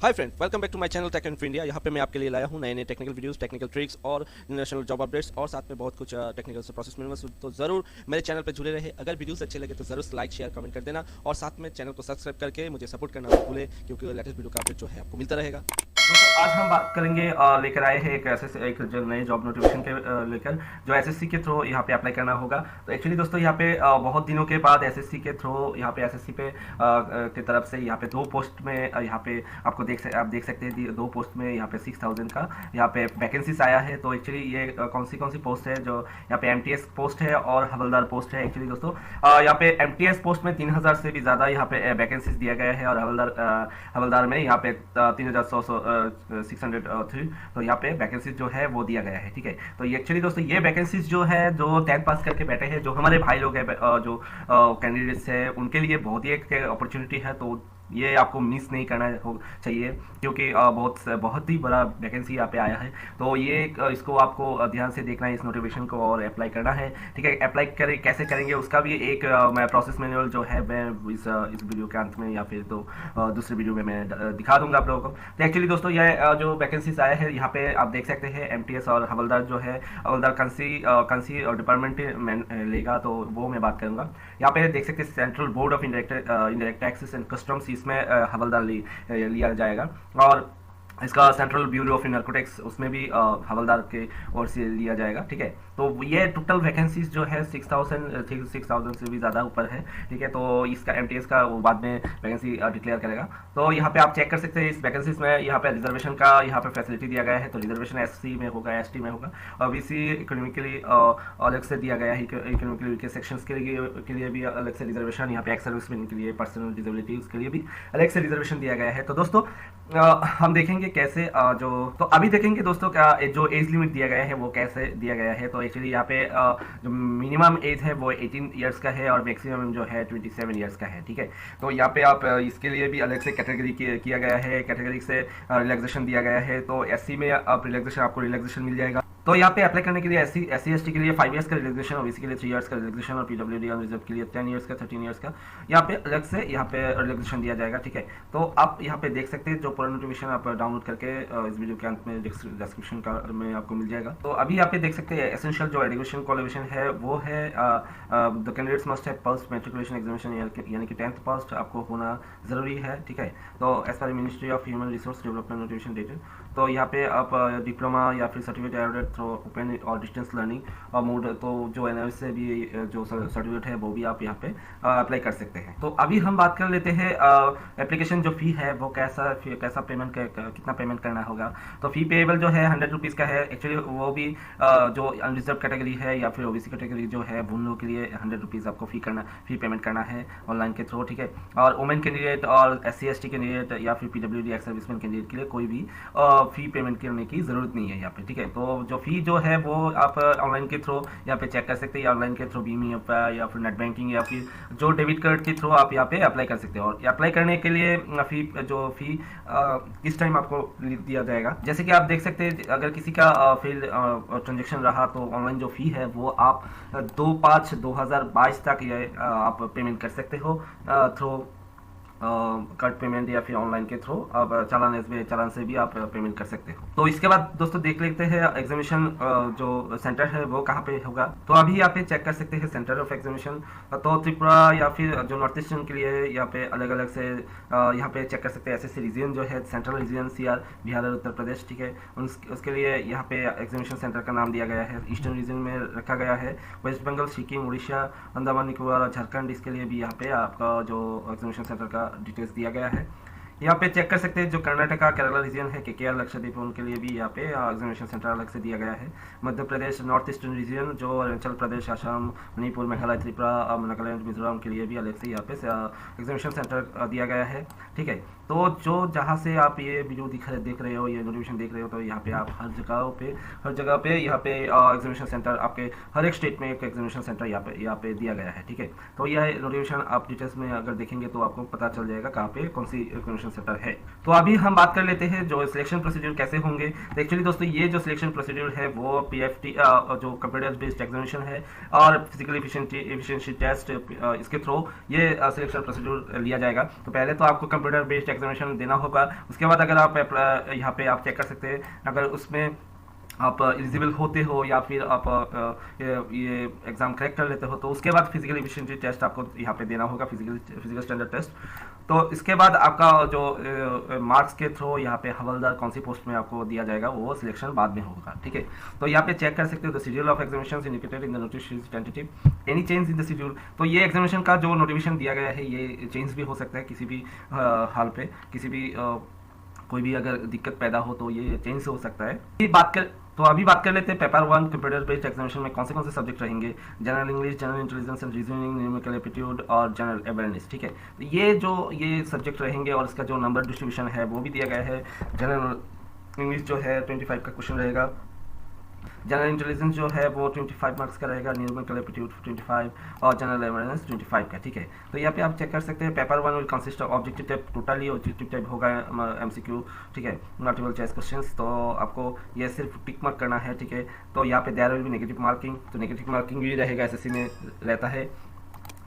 Hi friend, welcome back to my channel tech and India. यहाँ पे मैं आपके लिए लाया हूँ नए नए टेक्निकल वीडियोस, टेक्निकल ट्रिक्स और नेशनल जॉब अपडेट्स और साथ में बहुत कुछ टेक्निकल से प्रोसेस मिलूंगा। तो जरूर मेरे चैनल पे जुड़े रहे। अगर वीडियोस अच्छे लगे तो जरूर लाइक शेयर कमेंट कर देना और साथ में चैनल को सब्सक्राइब करके मुझे सपोर्ट करना मत भूले, क्योंकि लेटेस्ट वीडियो का अपडेट जो है आपको मिलता रहेगा। दोस्तों आज हम बात करेंगे लेकर आए हैं एक जो नए जॉब नोटिफिकेशन के लेकर जो एसएससी के थ्रू यहाँ पे अप्लाई करना होगा। तो एक्चुअली दोस्तों यहाँ पे बहुत दिनों के बाद एसएससी के थ्रू यहाँ पे एसएससी पे की तरफ से यहाँ पे दो पोस्ट में यहाँ पे आप देख सकते हैं दो पोस्ट में यहाँ पे 6000 का यहाँ पे वैकेंसीज आया है। तो एक्चुअली ये कौन सी पोस्ट है, जो यहाँ पे एमटीएस पोस्ट है और हवलदार पोस्ट है। एक्चुअली दोस्तों यहाँ पे एमटीएस पोस्ट में 3000 से भी ज़्यादा यहाँ पे वैकेंसीज दिया गया है और हवलदार में यहाँ पे 3100 तो यहाँ पे वैकेंसीज जो है वो दिया गया है। ठीक है, तो ये एक्चुअली दोस्तों ये वैकेंसीज जो है जो 10th पास करके बैठे हैं, जो हमारे भाई लोग हैं, जो कैंडिडेट्स हैं, उनके लिए बहुत ही एक अपॉर्चुनिटी है। तो ये आपको मिस नहीं करना चाहिए, क्योंकि बहुत ही बड़ा वैकेंसी यहाँ पे आया है। तो ये इसको आपको ध्यान से देखना है, इस नोटिफिकेशन को, और अप्लाई करना है। ठीक है, अप्लाई करें कैसे करेंगे उसका भी एक मैं प्रोसेस मैनुअल जो है मैं इस वीडियो के अंत में या फिर तो दूसरे वीडियो में मैं दिखा दूंगा आप लोगों को। तो एक्चुअली दोस्तों ये जो वैकेंसीज आया है यहाँ पे आप देख सकते हैं, एमटीएस और हवलदार जो है, हवलदार कंसी और डिपार्टमेंट लेगा, तो वो मैं बात करूंगा। यहाँ पे देख सकते हैं central board of indirect taxes and customs, इसमें हवलदार लिया जाएगा। और इसका सेंट्रल ब्यूरो ऑफ नारकोटिक्स, उसमें भी हवलदार के ओर से लिया जाएगा। ठीक है, तो ये टोटल वैकेंसीज जो है 6000 से भी ज़्यादा ऊपर है। ठीक है, तो इसका एमटीएस का वो बाद में वैकेंसी डिक्लेयर करेगा। तो यहाँ पे आप चेक कर सकते हैं इस वैकेंसीज में यहाँ पे रिजर्वेशन का यहाँ पे फैसिलिटी दिया गया है। तो रिजर्वेशन एससी में होगा, एसटी में होगा, और बीसी इकोनॉमिकली अलग से दिया गया है। इकोनॉमिकली के सेक्शंस के लिए भी अलग से रिजर्वेशन, यहाँ पे एक्स सर्विसमैन के लिए, पर्सनल डिसेबिलिटीज के लिए भी अलग से रिजर्वेशन दिया गया है। तो दोस्तों हम देखेंगे कैसे तो अभी देखेंगे दोस्तों क्या जो एज लिमिट दिया गया है वो कैसे दिया गया है। तो एक्चुअली यहाँ पे जो मिनिमम एज है वो 18 ईयर्स का है और मैक्सिमम जो है 27 ईयर्स का है। ठीक है, तो यहाँ पे आप इसके लिए भी अलग से कैटेगरी किया गया है, कैटेगरी से रिलैक्सेशन दिया गया है। तो एससी में आप आपको रिलैक्सेशन मिल जाएगा। तो यहाँ पे अप्लाई करने के लिए एससी एसटी के लिए 5 इयर्स का रिलैक्सेशन, ओबीसी के लिए 3 इयर्स का रिलैक्सेशन और पीडब्ल्यूडी और रिजर्व के लिए 10 इयर्स का, 13 इयर्स का यहाँ पे अलग से यहाँ पे रिलैक्सेशन दिया जाएगा। ठीक है, तो आप यहाँ पे देख सकते हैं जो पूरा नोटिफिकेशन आप डाउनलोड करके इस वीडियो के अंत में डिस्क्रिप्शन का में आपको मिल जाएगा। तो अभी यहाँ पे देख सकते हैं एसेंशियल जो एजुकेशन क्वालिफिकेशन है वो है the candidates must have passed matriculation examination, यानी कि 10th पास आपको होना जरूरी है। ठीक है, तो as per ministry of human resource development notification dated, तो यहाँ पे आप डिप्लोमा या फिर सर्टिफिकेट एवरेड थ्रू ओपन और डिस्टेंस लर्निंग और मोड, तो जो एनआईएस से भी जो सर्टिफिकेट है वो भी आप यहाँ पे अप्लाई कर सकते हैं। तो अभी हम बात कर लेते हैं एप्लीकेशन जो फी है वो कैसा पेमेंट कितना पेमेंट करना होगा। तो फी पेएबल जो है 100 रुपीज़ का है। एक्चुअली वो भी जो अनरिजर्व कैटेगरी है या फिर ओबीसी कैटेगरी जो है उन लोगों के लिए 100 रुपीज़ आपको फी पेमेंट करना है ऑनलाइन के थ्रू। ठीक है, और वुमेन कैंडिडेट और एससी एसटी कैंडिडेट या फिर पीडब्ल्यूडी एक्स सर्विसमैन कैंडिडेट के लिए कोई भी फी पेमेंट करने की जरूरत नहीं है यहाँ पे। ठीक है, तो जो फी जो है वो आप ऑनलाइन के थ्रू यहाँ पे चेक कर सकते हैं, ऑनलाइन के थ्रू बीमी या फिर नेट बैंकिंग या फिर जो डेबिट कार्ड के थ्रू आप यहाँ पे अप्लाई कर सकते हो। और अप्लाई करने के लिए फी किस टाइम आपको दिया जाएगा, जैसे कि आप देख सकते हैं अगर किसी का फेल ट्रांजेक्शन रहा तो ऑनलाइन जो फी है वो आप 2/5/2022 तक ये आप पेमेंट कर सकते हो थ्रू कार्ड पेमेंट या फिर ऑनलाइन के थ्रू। अब चालान से भी आप पेमेंट कर सकते हो। तो इसके बाद दोस्तों देख लेते हैं एग्जामिनेशन जो सेंटर है वो कहाँ पे होगा। तो अभी यहाँ पे चेक कर सकते हैं सेंटर ऑफ एग्जामिनेशन। तो त्रिपुरा या फिर जो नॉर्थ ईस्टर्न के लिए यहाँ पे अलग अलग से यहाँ पे चेक कर सकते हैं। एसएससी रीजन जो है, सेंट्रल रीजन सीआर बिहार और उत्तर प्रदेश। ठीक है, उसके लिए यहाँ पे एग्जामिनेशन सेंटर का नाम दिया गया है, ईस्टर्न रीजन में रखा गया है। वेस्ट बंगाल, सिक्किम, उड़ीसा, अंडमान निकोबार और झारखंड, इसके लिए भी यहाँ पे आपका जो एग्जामिनेशन सेंटर का डिटेल्स दिया गया है। यहाँ पे चेक कर सकते हैं जो कर्नाटका केरला रीजन है, केकेआर, लक्षद्वीप, उनके लिए भी यहाँ पे एग्जामिनेशन सेंटर अलग से दिया गया है। Madhya Pradesh, north eastern region जो अरुणाचल प्रदेश, असम, मणिपुर, मेघालय, त्रिपुरा, नागालैंड, मिजोरम के लिए भी अलग से यहाँ पे एग्जामिनेशन सेंटर दिया गया है। ठीक है, तो जो जहाँ से आप ये वीडियो देख रहे हो, ये नोटिफिकेशन देख रहे हो, तो यहाँ पे आप हर जगह पे यहाँ पे एग्जामिनेशन सेंटर आपके हर एक स्टेट में एक एग्जामिनेशन सेंटर यहाँ पे दिया गया है। ठीक है, तो यह नोटिफिकेशन आप डिटेल्स में अगर देखेंगे तो आपको पता चल जाएगा कहाँ पे कौन सी एग्जामिनेशन एग्जामिनेशन सेंटर है। तो अभी हम बात कर लेते हैं जो सिलेक्शन प्रोसीड्यूर कैसे होंगे। तो एक्चुअली दोस्तों ये जो सिलेक्शन प्रोसीड्यूर है वो पीएफटी जो कंप्यूटर बेस्ड एग्जामिनेशन है और फिजिकल एफिशिएंसी टेस्ट इसके थ्रू ये सिलेक्शन प्रोसीड्यूर लिया जाएगा। तो पहले तो आपको कंप्यूटर बेस्ड एग्जामिनेशन देना होगा, उसके बाद अगर आप यहाँ पे आप चेक कर सकते हैं अगर उसमें आप एलिजिबल होते हो या फिर आप ये एग्ज़ाम क्रैक कर लेते हो तो उसके बाद फिजिकल एफिशिएंसी टेस्ट आपको यहाँ पे देना होगा, फिजिकल स्टैंडर्ड टेस्ट। तो इसके बाद आपका जो मार्क्स के थ्रू यहाँ पे हवलदार कौन सी पोस्ट में आपको दिया जाएगा वो सिलेक्शन बाद में होगा, ठीक है। तो यहाँ पे चेक कर सकते हो the schedule of examinations indicated in the notification tentative any change in the schedule. तो ये एग्जामिनेशन का जो नोटिफिकेशन दिया गया है ये चेंज भी हो सकता है किसी भी हाल पे, किसी भी कोई भी अगर दिक्कत पैदा हो तो ये चेंज हो सकता है। अभी बात कर लेते हैं पेपर 1 कंप्यूटर बेस्ड एग्जामिनेशन में कौन से सब्जेक्ट रहेंगे। General English, general intelligence and reasoning, numerical aptitude और जनरल अवेयरनेस, ठीक है। तो ये सब्जेक्ट रहेंगे और इसका जो नंबर डिस्ट्रीब्यूशन है वो भी दिया गया है। जनरल इंग्लिश जो है 25 का क्वेश्चन रहेगा, जनरल इंटेलिजेंस जो है वो 25 मार्क्स का रहेगा, न्यूमेरिकल एप्टीट्यूड 25 और जनरल अवेयरनेस 25 का, ठीक है। तो यहाँ पे आप चेक कर सकते हैं paper 1 will consist of objective type, totally objective type होगा एमसीक्यू, ठीक है, मल्टीपल चॉइस क्वेश्चंस। तो आपको ये सिर्फ टिक मार्क करना है, ठीक है। तो यहाँ पे there will be negative marking, तो नेगेटिव मार्किंग भी रहेगा, एसएससी में रहता है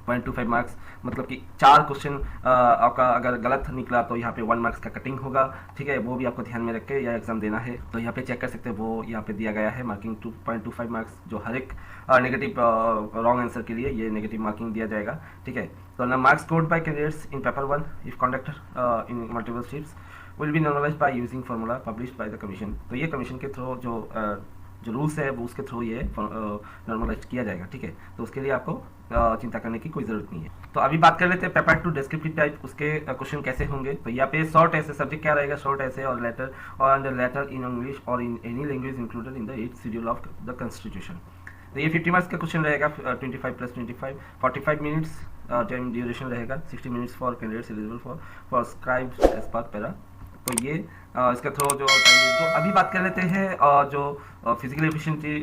0.25 मार्क्स, मतलब कि 4 क्वेश्चन आपका अगर गलत निकला तो यहाँ पे 1 मार्क्स का कटिंग होगा, ठीक है। वो भी आपको ध्यान में रख के यह एग्जाम देना है। तो यहाँ पे चेक कर सकते हैं वो यहाँ पे दिया गया है मार्किंग 2.25 मार्क्स, जो हर एक नेगेटिव रॉन्ग आंसर के लिए ये नेगेटिव मार्किंग दिया जाएगा, ठीक है। तो ना marks scored by candidates in paper 1 if conducted in multiple streams will be normalised by using formula published by the commission. तो ये कमीशन के थ्रू जो रूल्स है वो उसके थ्रू ये नॉर्मलाइज किया जाएगा, ठीक है। तो उसके लिए आपको चिंता करने की कोई जरूरत नहीं है। तो अभी बात कर लेते हैं पेपर 2 डिस्क्रिप्टिव टाइप, उसके क्वेश्चन कैसे होंगे। तो यहाँ पे शॉर्ट ऐसे सब्जेक्ट क्या रहेगा, शॉर्ट ऐसे और लेटर इन इंग्लिश और in any language included in the 8th schedule of the constitution. तो ये 50 मार्क्स का क्वेश्चन रहेगा, 25 + 25, 45 मिनट्स टाइम ड्यूरेशन रहेगा, 60 minutes for candidates eligible for scribed as per para. तो ये इसका थ्रो जो तो अभी बात कर लेते हैं जो फिजिकल एफिशिएंसी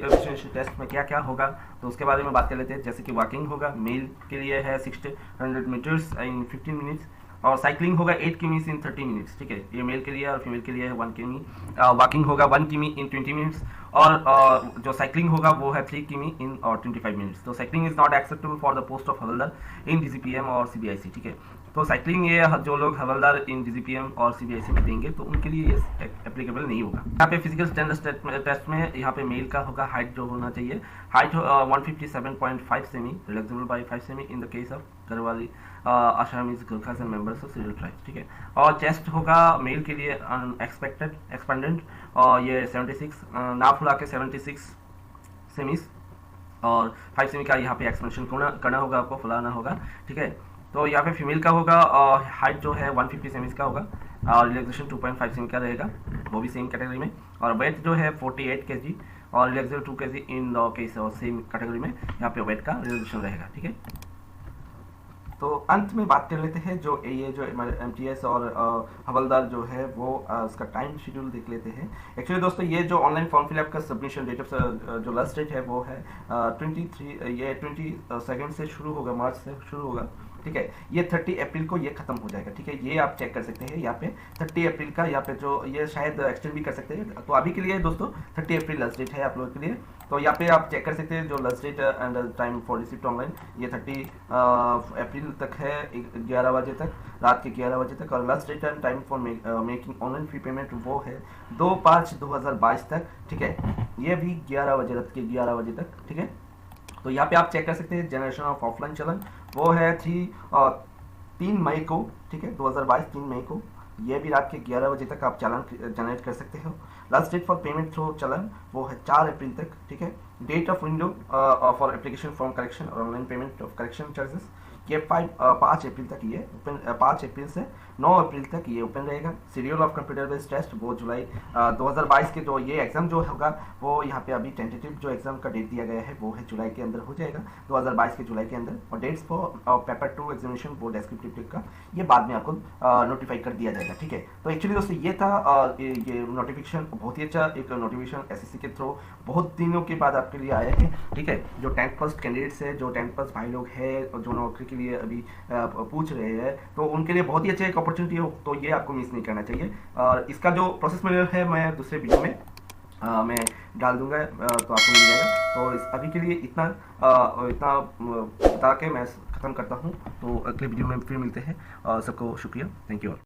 टेस्ट में क्या क्या होगा, तो उसके बारे में बात कर लेते हैं। जैसे कि वॉकिंग होगा, मेल के लिए है 600 मीटर्स इन 15 मिनट्स और साइकिलिंग होगा 8 किमी इन 30 मिनट्स, ठीक है। ये मेल के लिए और फीमेल के लिए है 1 किमी। वॉकिंग होगा 1 किमी इन 20 मिनट्स और जो साइकिलिंग होगा वो है 3 किमी इन 25 मिनट्स। तो cycling is not acceptable for the post of हवलदार इन डीजीपीएम और सीबीआईसी, ठीक है। तो साइकिलिंग ये जो लोग हवलदार इन डीजीपीएम और सीबीआईसी में देंगे तो उनके लिए ये एप्लीकेबल नहीं होगा। यहाँ पे फिजिकल स्टैंडर्ड टेस्ट में यहाँ पे मेल का होगा, हाइट जो होना चाहिए, height 157.5 cm, relaxable by 5 cm in the case of Garhwali Assamese Gorkhas and members of scheduled tribes, ठीक है। और चेस्ट होगा मेल के लिए एक्सपेंडेंट और ये 76 नाप फुला के 76 सेमीज और 5 सेमी का यहाँ पे एक्सपेंशन करना होगा, आपको फुलाना होगा, ठीक है। तो यहाँ पे फीमेल का होगा और हाइट जो है 150 सेमी का होगा और रिलैक्सेशन 2.5 सेमी का रहेगा, वो भी सेम कैटेगरी में। और वेट जो है 48 kg और रिलैक्सेशन 2 kg इन केस और सेम कैटेगरी में यहाँ पे वेट का रिलैक्सेशन रहेगा, ठीक है। तो अंत में बात कर लेते हैं जो ये जो एमटीएस और हवलदार जो है वो उसका टाइम शेड्यूल देख लेते हैं। एक्चुअली दोस्तों ये जो ऑनलाइन फॉर्म फिलअप का सबमिशन डेट जो लास्ट डेट है वो है 22 से शुरू होगा, मार्च से शुरू होगा, ठीक है। ये 30 अप्रैल को ये खत्म हो जाएगा, ठीक है। ये आप चेक कर सकते हैं यहाँ पे 30 अप्रैल का, यहाँ पे जो ये शायद एक्सटेंड भी कर सकते हैं। तो अभी के लिए दोस्तों 30 अप्रैल लास्ट डेट है आप लोगों के लिए। तो यहाँ पे आप चेक कर सकते हैं जो last date and time for receipt online ये 30 अप्रैल तक है, 11 बजे तक, रात के 11 बजे तक। और last date and time for making online fee payment वो है 2/5/2022 तक, ठीक है। ये भी 11 बजे, रात के 11 बजे तक, ठीक है। तो यहाँ पे आप चेक कर सकते हैं जनरेशन ऑफ ऑफलाइन चलन वो है 3 मई को, ठीक है, 2022 3 मई को। ये भी रात के 11 बजे तक आप चालान जनरेट कर सकते हो। Last date for payment through challan वो है 4 अप्रैल तक, ठीक है। Date of window for application form correction और online payment of correction charges ये 5 अप्रैल तक ये ओपन, 5 अप्रैल से 9 अप्रैल तक ये ओपन रहेगा। Schedule of computer based test वो जुलाई 2022 के जो ये एग्जाम जो होगा वो यहाँ पे अभी टेंटेटिव जो एग्जाम का डेट दिया गया है वो है जुलाई के अंदर हो जाएगा, 2022 के जुलाई के अंदर। और डेट्स फॉर पेपर 2 एग्जामिनेशन वो डेस्क्रिप्टिव का ये बाद में आपको नोटिफाई कर दिया जाएगा, ठीक है। तो एक्चुअली दोस्तों ये था ये नोटिफिकेशन, बहुत ही अच्छा एक नोटिफिकेशन एसएससी के थ्रू बहुत दिनों के बाद आपके लिए आया है, ठीक है। जो 10th पास कैंडिडेट्स है, जो 10th पास भाई लोग हैं और जो नौकरी के लिए अभी पूछ रहे हैं, तो उनके लिए बहुत ही अच्छा एक अपॉर्चुनिटी हो तो ये आपको मिस नहीं करना चाहिए। और इसका जो प्रोसेस मैनुअल है मैं दूसरे वीडियो में मैं डाल दूंगा, तो आपको मिल जाएगा। तो अभी के लिए इतना बता के मैं ख़त्म करता हूँ। तो अगले वीडियो में फिर मिलते हैं। सबको शुक्रिया, थैंक यू।